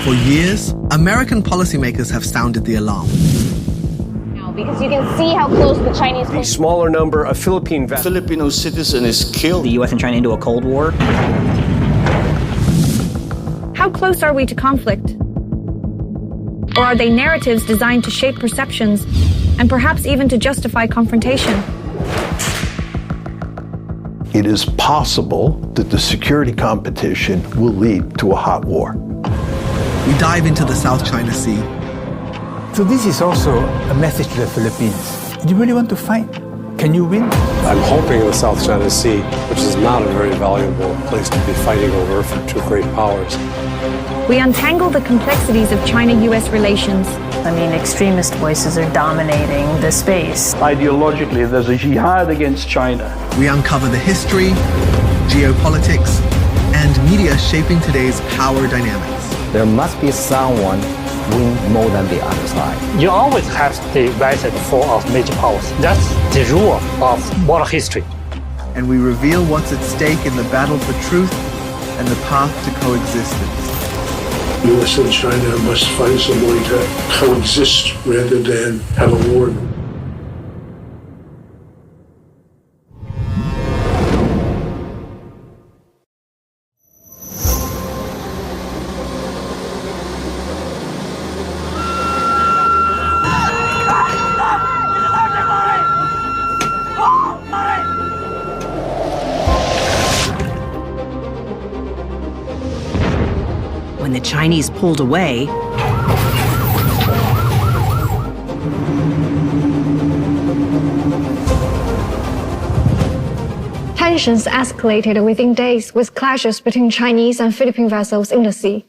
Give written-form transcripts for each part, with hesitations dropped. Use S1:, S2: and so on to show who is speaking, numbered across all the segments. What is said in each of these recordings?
S1: For years, American policymakers have sounded the alarm.
S2: Because you can see how close the Chinese...
S3: The smaller number of
S4: Filipino citizen is killed.
S5: The U.S. and China into a Cold War.
S6: How close are we to conflict? Or are they narratives designed to shape perceptions and perhaps even to justify confrontation?
S7: It is possible that the security competition will lead to a hot war.
S1: We dive into the South China Sea.
S8: So this is also a message to the Philippines. Do you really want to fight? Can you win?
S3: I'm hoping the South China Sea, which is not a very valuable place to be fighting over for two great powers.
S6: We untangle the complexities of China-US relations.
S9: I mean, extremist voices are dominating the space.
S10: Ideologically, there's a jihad against China.
S1: We uncover the history, geopolitics, and media shaping today's power dynamics.
S11: There must be someone win more than the other side.
S12: You always have the right and fall of major powers. That's the rule of world history.
S1: And we reveal what's at stake in the battle for truth and the path to coexistence.
S13: U.S. and China must find some way to coexist rather than have a war.
S14: When the Chinese pulled away,
S15: tensions escalated within days with clashes between Chinese and Philippine vessels in the sea.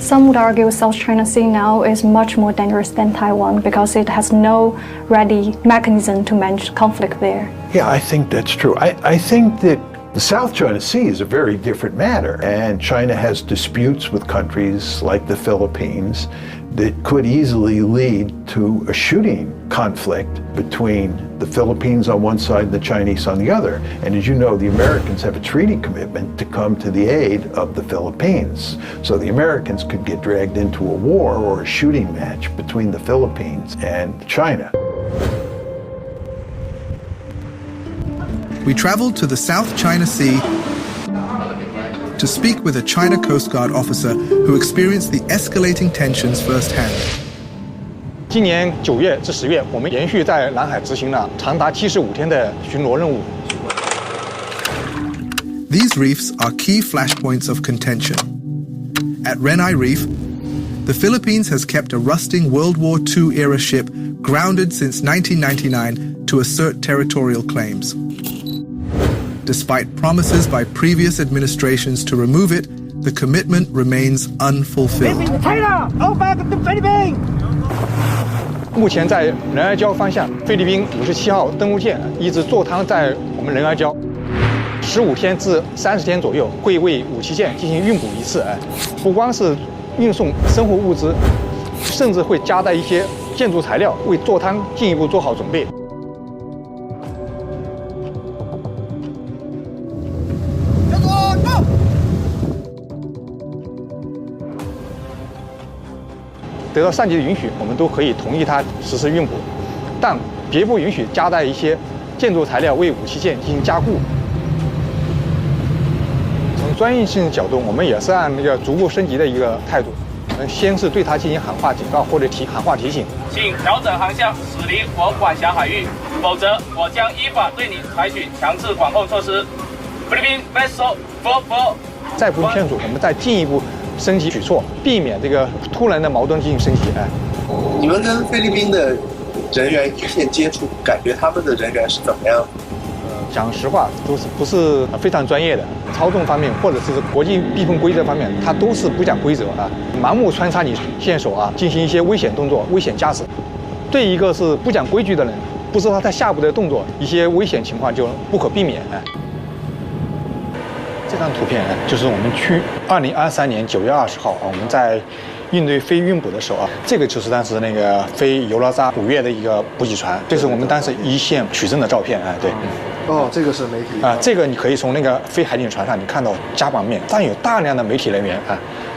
S15: Some would argue South China Sea now is much more dangerous than Taiwan because it has no ready mechanism to manage conflict there.
S7: Yeah, I think that's true. I think that the South China Sea is a very different matter, and China has disputes with countries like the Philippines that could easily lead to a shooting conflict between the Philippines on one side and the Chinese on the other. And as you know, the Americans have a treaty commitment to come to the aid of the Philippines. So the Americans could get dragged into a war or a shooting match between the Philippines and China.
S1: We traveled to the South China Sea to speak with a China Coast Guard officer who experienced the escalating tensions firsthand.
S16: 今年9月至10月，我们连续在南海执行了长达75天的巡逻任务。
S1: These reefs are key flashpoints of contention. At Renai Reef, the Philippines has kept a rusting World War II-era ship grounded since 1999 to assert territorial claims. Despite promises by previous administrations to remove it, the commitment remains unfulfilled.
S16: 目前在仁爱礁方向，菲律宾57号登陆舰一直坐滩在我们仁爱礁，15天至30天左右会为武器舰进行运补一次。不光是运送生活物资，甚至会夹带一些建筑材料，为坐滩进一步做好准备。 得到上级的允许，我们都可以同意它实施运补，但别不允许夹带一些建筑材料为武器舰进行加固。从专业性角度，我们也是按那个逐步升级的一个态度。先是对它进行喊话警告或者喊话提醒，
S17: 请调整航向，驶离我管辖海域，否则我将依法对你采取强制管控措施。菲律宾 vessel for。
S16: 再不劝阻，我们再进一步升级举措，避免这个突然的矛盾进行升级。
S18: 你们跟菲律宾的人员一线接触，感觉他们的人员是怎么样？
S16: 讲实话，都是不是非常专业的，操纵方面或者是国际避风规则方面，它都是不讲规则啊，盲目穿插你线索啊，进行一些危险动作、危险驾驶。对一个是不讲规矩的人，不知道他下步的动作，一些危险情况就不可避免。这张图片就是我们2023年9月20号我们在应对非运补的时候啊，这个就是当时那个非尤拉扎5月的一个补给船，这是我们当时一线取证的照片。对。
S1: 哦，这个是媒体
S16: 这个你可以从那个非海警船上你看到甲板面，但有大量的媒体人员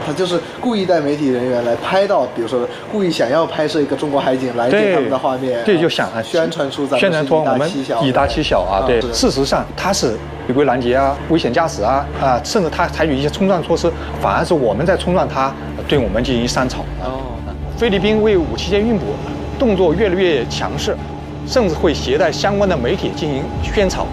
S1: 他就是故意带媒体人员来拍到，比如说故意想要拍摄一个中国海警来给他们的画面，
S16: 对，就想
S1: 宣传出咱们
S16: 我们以大欺小啊，对，事实上他是违规拦截啊、危险驾驶啊，甚至他采取一些冲撞措施，反而是我们在冲撞他，对我们进行煽草。菲律宾为武器舰运补动作越来越强势，甚至会携带相关的媒体进行宣传。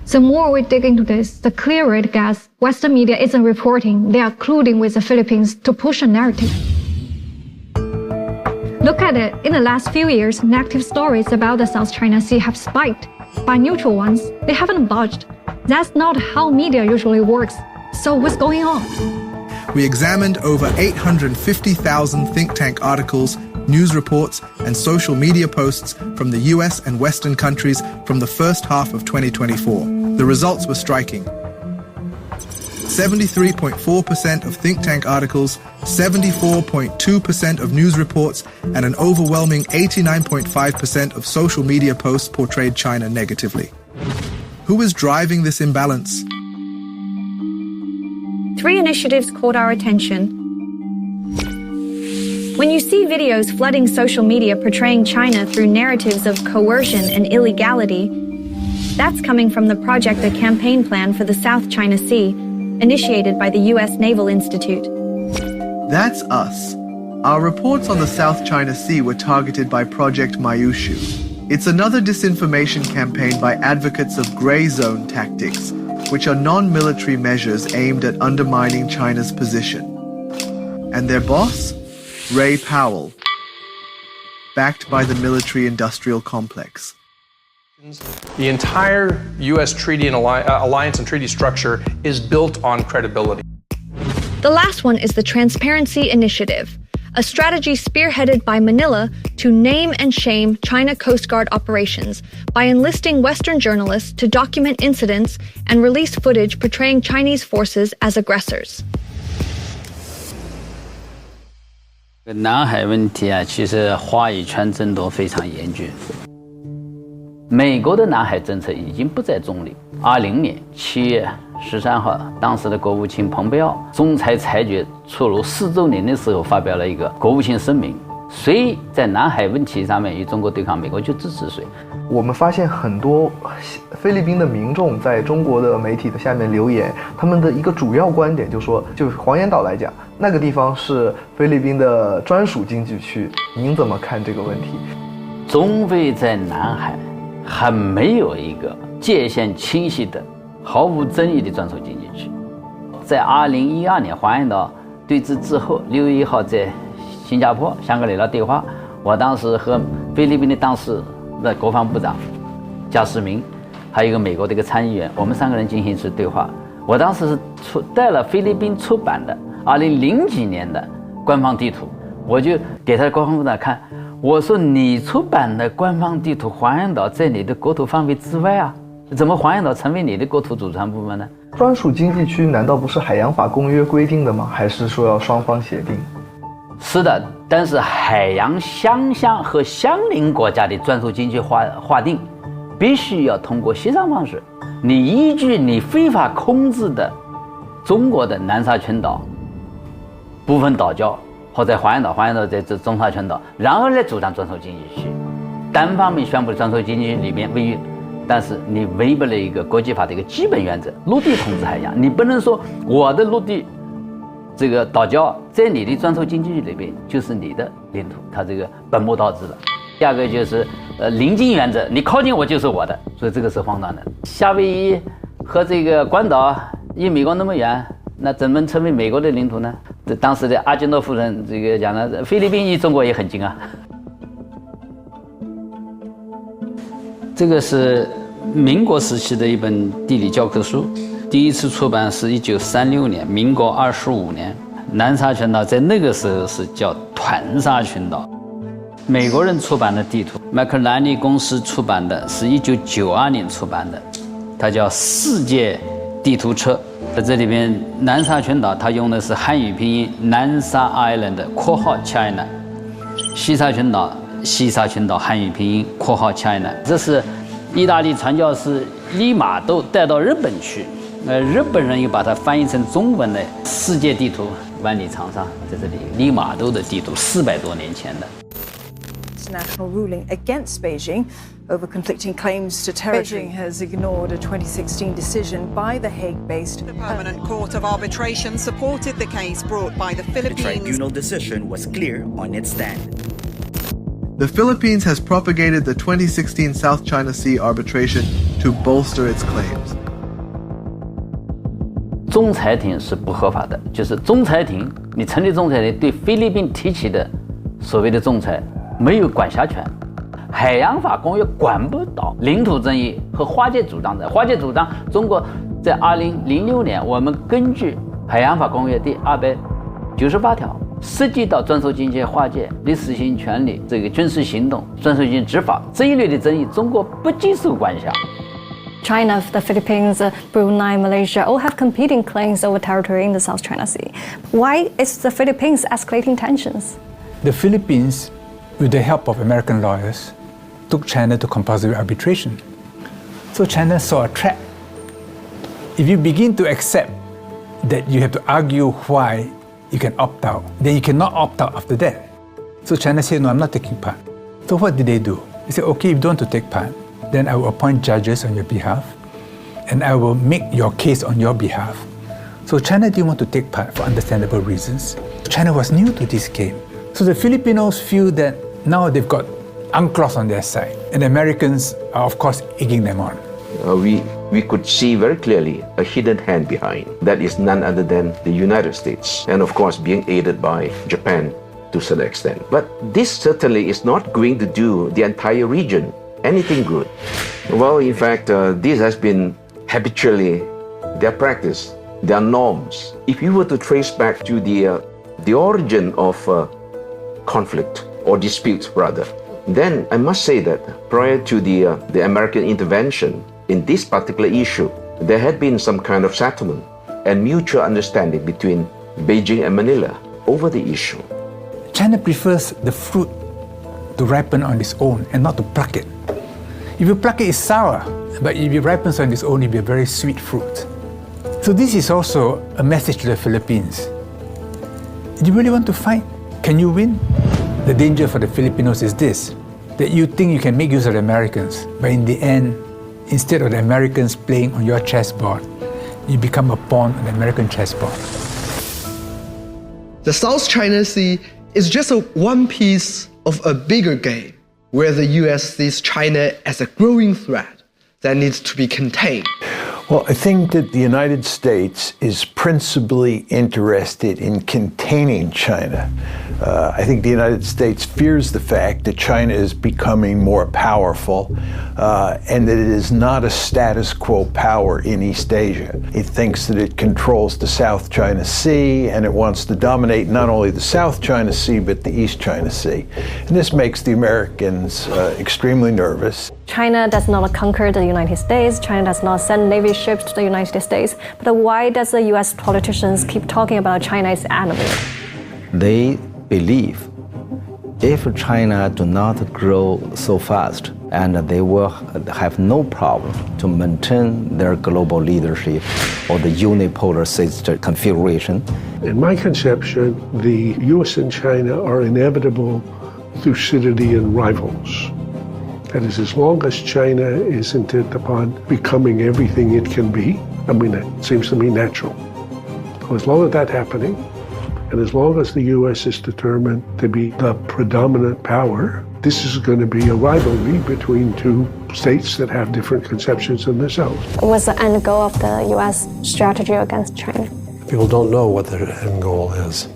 S15: The more we dig into this, the clearer it gets. Western media isn't reporting, they are colluding with the Philippines to push a narrative. Look at it, in the last few years, negative stories about the South China Sea have spiked. By neutral ones, they haven't budged. That's not how media usually works. So what's going on?
S1: We examined over 850,000 think tank articles, news reports, and social media posts from the US and Western countries from the first half of 2024. The results were striking. 73.4% of think tank articles, 74.2% of news reports, and an overwhelming 89.5% of social media posts portrayed China negatively. Who is driving this imbalance?
S6: 3 initiatives caught our attention. When you see videos flooding social media portraying China through narratives of coercion and illegality, that's coming from the Project A Campaign Plan for the South China Sea, initiated by the U.S. Naval Institute.
S5: That's us. Our reports on the South China Sea were targeted by Project Mayushu. It's another disinformation campaign by advocates of gray zone tactics, which are non-military measures aimed at undermining China's position. And their boss? Ray Powell, backed by the military-industrial complex.
S19: The entire U.S. treaty and alliance and treaty structure is built on credibility.
S6: The last one is the Transparency Initiative, a strategy spearheaded by Manila to name and shame China Coast Guard operations by enlisting Western journalists to document incidents and release footage portraying Chinese forces as aggressors.
S20: 南海问题啊，其实话语权争夺非常严峻。美国的南海政策已经不再中立。20年7月13号，当时的国务卿蓬佩奥仲裁裁决出炉4周年的时候，发表了一个国务卿声明：谁在南海问题上面与中国对抗，美国就支持谁。
S5: 我们发现很多菲律宾的民众在中国的媒体的下面留言，他们的一个主要观点就是说，就黄岩岛来讲，那个地方是菲律宾的专属经济区，您怎么看这个问题？
S20: 中菲在南海还没有一个界限清晰的、毫无争议的专属经济区。在2012年黄岩岛对峙之后，6月1号在新加坡香格里拉对话，我当时和菲律宾的当时的国防部长加世明，还有一个美国的一个参议员，我们3个人进行一次对话。我当时是带了菲律宾出版的2000几年的官方地图，我就给他的国防部长看，我说你出版的官方地图黄岩岛在你的国土范围之外啊，怎么黄岩岛成为你的国土组成部分呢？
S5: 专属经济区难道不是海洋法公约规定的吗？还是说要双方协定？
S20: 是的，但是海洋相向和相邻国家的专属经济划定，必须要通过协商方式。你依据你非法控制的中国的南沙群岛部分岛礁，或者黄岩岛在这中沙群岛，然后来主张专属经济区，单方面宣布专属经济区里面位于，但是你违背了一个国际法的一个基本原则，陆地统治海洋，你不能说我的陆地这个岛礁在你的专属经济区里边就是你的领土，它这个本末倒置了。第二个就是邻近原则，你靠近我就是我的，所以这个是荒唐的。夏威夷和这个关岛离美国那么远，那怎么成为美国的领土呢？这当时的阿基诺夫人这个讲了，菲律宾离中国也很近啊。这个是民国时期的一本地理教科书，第一次出版是1936年，民国25年。南沙群岛在那个时候是叫团沙群岛。美国人出版的地图，麦克兰利公司出版的是1992年出版的，它叫《世界地图册。在这里边，南沙群岛它用的是汉语拼音南沙 Island (括号 China)， 西沙群岛汉语拼音括号 China。这是意大利传教士利玛窦带到日本去，日本人又把它翻译成中文的世界地图万里长沙，在这里利玛窦的地图400多年前的。
S21: National ruling against Beijing over conflicting claims to territory. Beijing has ignored a 2016 decision by the Hague-based
S22: Permanent Court of Arbitration supported the case brought by the Philippines.
S23: The tribunal decision was clear on its stand.
S5: The Philippines has propagated the 2016 South China Sea arbitration to bolster its claims.
S20: 仲裁庭是不合法的，就是仲裁庭，你成立仲裁庭对菲律宾提起的所谓的仲裁没有管辖权，海洋法公约管不到领土争议和划界主张的。划界主张，中国在2006年，我们根据海洋法公约第298条，涉及到专属经济划界、历史性权利、这个军事行动、专属经济执法这一类的争议，中国不接受管辖。
S15: China, the Philippines, Brunei, Malaysia all have competing claims over territory in the South China Sea. Why is the Philippines escalating tensions?
S8: The Philippines, with the help of American lawyers, took China to compulsory arbitration. So China saw a trap. If you begin to accept that you have to argue why you can opt out, then you cannot opt out after that. So China said, no, I'm not taking part. So what did they do? They said, okay, if you don't want to take part, then I will appoint judges on your behalf, and I will make your case on your behalf. So China didn't want to take part for understandable reasons. China was new to this game. So the Filipinos feel that now they've got UNCLOS on their side, and the Americans are, of course, egging them on.
S24: We could see very clearly a hidden hand behind. That is none other than the United States, and of course being aided by Japan to some extent. But this certainly is not going to do the entire region anything good. Well, in fact, this has been habitually their practice, their norms. If you were to trace back to the origin of conflict or dispute rather, then I must say that prior to the American intervention in this particular issue, there had been some kind of settlement and mutual understanding between Beijing and Manila over the issue.
S8: China prefers the fruit to ripen on its own and not to pluck it. If you pluck it, it's sour, but if it ripens on its own, it'll be a very sweet fruit. So this is also a message to the Philippines. Do you really want to fight? Can you win? The danger for the Filipinos is this, that you think you can make use of the Americans, but in the end, instead of the Americans playing on your chessboard, you become a pawn on the American chessboard.
S25: The South China Sea is just one piece of a bigger game, where the US sees China as a growing threat that needs to be contained.
S7: Well, I think that the United States is principally interested in containing China. I think the United States fears the fact that China is becoming more powerful and that it is not a status quo power in East Asia. It thinks that it controls the South China Sea and it wants to dominate not only the South China Sea but the East China Sea. And this makes the Americans extremely nervous.
S15: China does not conquer the United States. China does not send Navy ships to the United States. But why does the US politicians keep talking about China as enemy?
S11: They believe if China do not grow so fast, and they will have no problem to maintain their global leadership or the unipolar system configuration.
S13: In my conception, the US and China are inevitable Thucydidean rivals. That is, as long as China is intent upon becoming everything it can be, I mean, it seems to me natural. So as long as that's happening, and as long as the U.S. is determined to be the predominant power, this is going to be a rivalry between two states that have different conceptions of themselves.
S15: What's the end goal of the U.S. strategy against China?
S3: People don't know what their end goal is.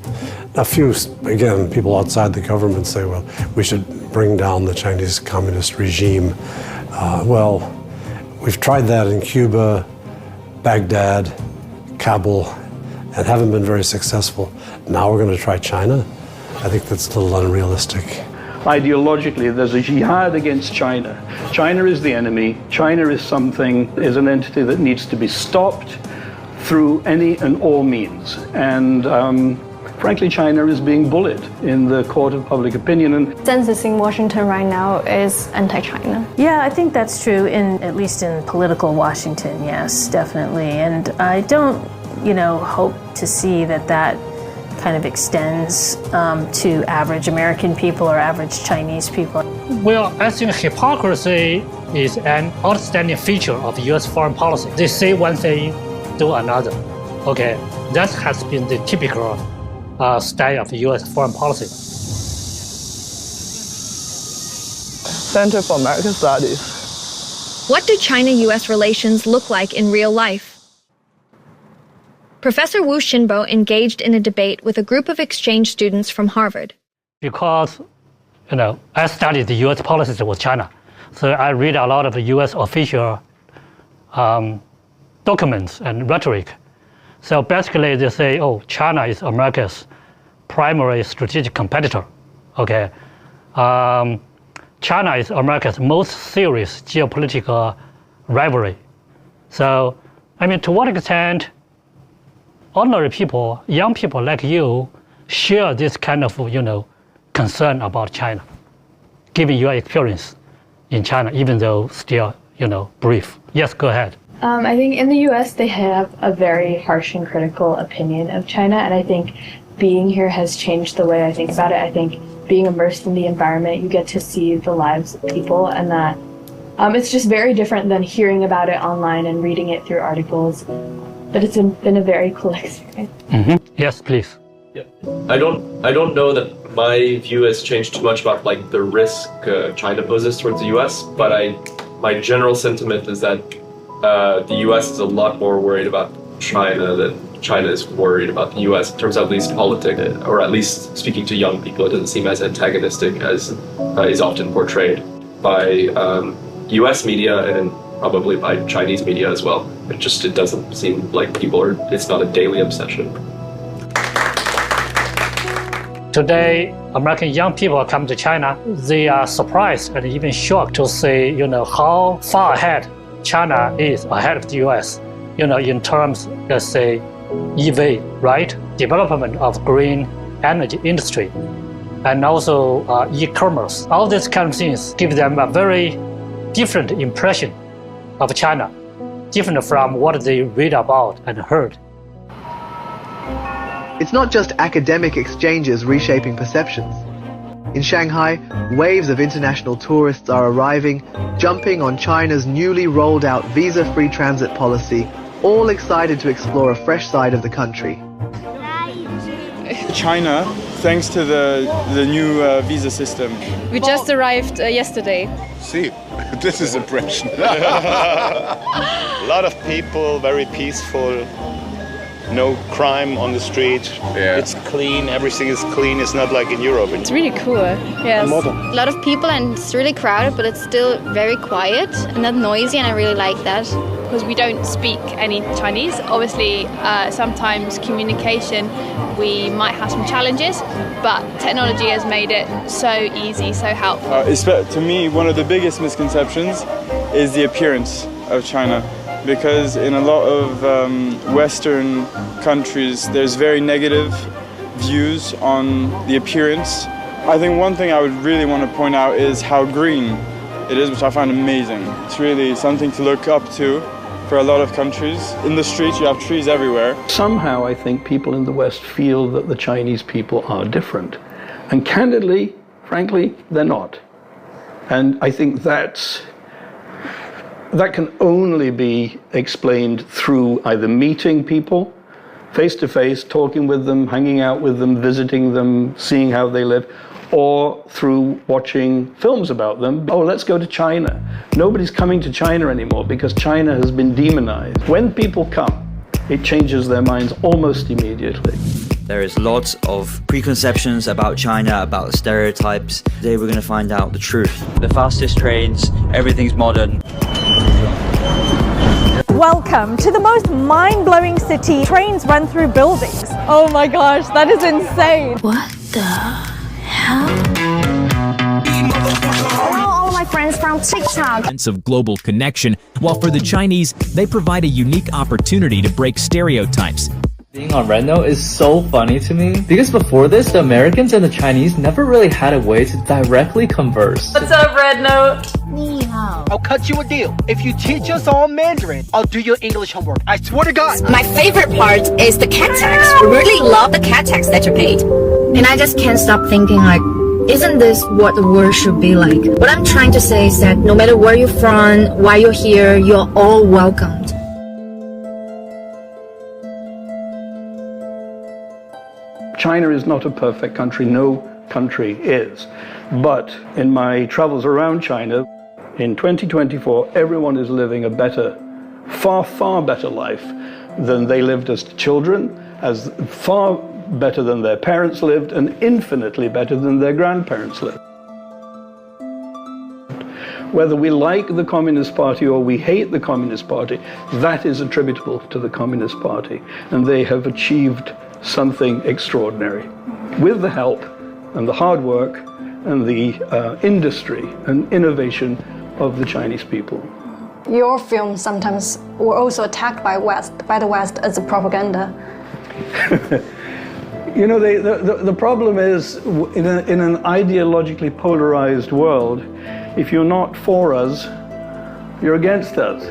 S3: A few, again, people outside the government say, well, we should bring down the Chinese communist regime. Well, we've tried that in Cuba, Baghdad, Kabul, and haven't been very successful. Now we're going to try China? I think that's a little unrealistic.
S10: Ideologically, there's a jihad against China. China is the enemy. China is an entity that needs to be stopped. through any and all means. And frankly, China is being bullied in the court of public opinion. And
S2: consensus in Washington right now is anti-China.
S4: Yeah, I think that's true, at least in political Washington, yes, definitely. And I don't, hope to see that kind of extends to average American people or average Chinese people.
S9: Well, I think hypocrisy is an outstanding feature of U.S. foreign policy. They say one thing, do another. Okay, that has been the typical style of U.S. foreign policy.
S12: Center for American Studies.
S6: What do China-U.S. relations look like in real life? Professor Wu Xinbo engaged in a debate with a group of exchange students from Harvard.
S9: Because, I studied the U.S. policies with China, so I read a lot of U.S. official documents and rhetoric. So basically, they say, China is America's primary strategic competitor. Okay, China is America's most serious geopolitical rivalry. So, to what extent ordinary people, young people like you, share this kind of, concern about China, given your experience in China, even though still, brief. Yes, go ahead.
S2: I think in the U.S. they have a very harsh and critical opinion of China, and I think being here has changed the way I think about it. I think being immersed in the environment, you get to see the lives of people, and that it's just very different than hearing about it online and reading it through articles. But it's been a very cool experience.
S9: Mm-hmm. Yes, please.
S14: Yeah. I don't know that my view has changed too much about the risk China poses towards the U.S., but my general sentiment is that the U.S. is a lot more worried about China than China is worried about the U.S. in terms of at least politics, or at least speaking to young people, it doesn't seem as antagonistic as is often portrayed by U.S. media and probably by Chinese media as well. It doesn't seem like it's not a daily obsession.
S9: Today, American young people come to China, they are surprised and even shocked to see, how far ahead China is ahead of the US, in terms, let's say, EV, right? Development of green energy industry, and also e-commerce. All these kind of things give them a very different impression of China, different from what they read about and heard.
S5: It's not just academic exchanges reshaping perceptions. In Shanghai, waves of international tourists are arriving, jumping on China's newly rolled out visa-free transit policy, all excited to explore a fresh side of the country.
S26: China, thanks to the new visa system.
S2: We just arrived yesterday.
S27: See, this is impression. A lot of people, very peaceful. No crime on the street. Yeah. It's clean. Everything is clean. It's not like in Europe.
S2: It's really cool. Yes. A lot of people and it's really crowded, but it's still very quiet and not noisy, and I really like that.
S28: Because we don't speak any Chinese. Obviously, sometimes communication, we might have some challenges, but technology has made it so easy, so helpful.
S26: To me, one of the biggest misconceptions is the appearance of China. Because in a lot of Western countries, there's very negative views on the appearance. I think one thing I would really want to point out is how green it is, which I find amazing. It's really something to look up to for a lot of countries. In the streets, you have trees everywhere.
S10: Somehow, I think people in the West feel that the Chinese people are different. And candidly, frankly, they're not. And I think that can only be explained through either meeting people face to face, talking with them, hanging out with them, visiting them, seeing how they live, or through watching films about them. Oh, let's go to China. Nobody's coming to China anymore because China has been demonized. When people come, it changes their minds almost immediately.
S29: There is lots of preconceptions about China, about stereotypes. Today we're going to find out the truth. The fastest trains, everything's modern.
S21: Welcome to the most mind-blowing city. Trains run through buildings. Oh my gosh, that is insane.
S30: What the hell?
S21: Hello, all my friends from
S1: TikTok.
S16: Sense of global connection, while for the Chinese, they provide a unique opportunity to break stereotypes.
S17: Being on Red Note is so funny to me because before this, the Americans and the Chinese never really had a way to directly converse.
S18: What's up, Red Note?
S19: Ni hao. I'll cut you a deal. If you teach us all Mandarin, I'll do your English homework. I swear to God.
S20: My favorite part is the cat tax. I really love the cat tax that you paid.
S22: And I just can't stop thinking like, isn't this what the world should be like? What I'm trying to say is that no matter where you're from, why you're here, you're all welcomed.
S10: China is not a perfect country. No country is. But in my travels around China, in 2024, everyone is living a better, far, far better life than they lived as children, as far better than their parents lived, and infinitely better than their grandparents lived. Whether we like the Communist Party or we hate the Communist Party, that is attributable to the Communist Party, and they have achieved something extraordinary with the help and the hard work and the industry and innovation of the Chinese people.
S15: Your films sometimes were also attacked by the West as a propaganda.
S10: You know, the problem is in an ideologically polarized world, if you're not for us, you're against us.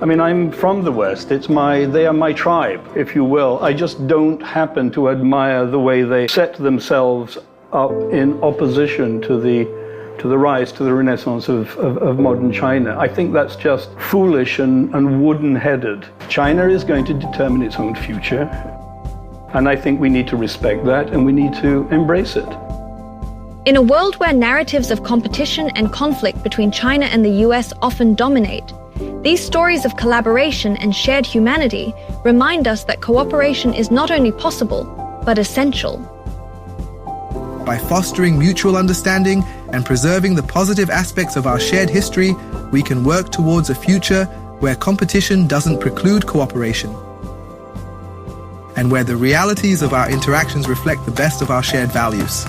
S10: I mean, I'm from the West. They are my tribe, if you will. I just don't happen to admire the way they set themselves up in opposition to the rise, to the renaissance of modern China. I think that's just foolish and wooden-headed. China is going to determine its own future, and I think we need to respect that and we need to embrace it.
S6: In a world where narratives of competition and conflict between China and the US often dominate, these stories of collaboration and shared humanity remind us that cooperation is not only possible, but essential.
S5: By fostering mutual understanding and preserving the positive aspects of our shared history, we can work towards a future where competition doesn't preclude cooperation, and where the realities of our interactions reflect the best of our shared values.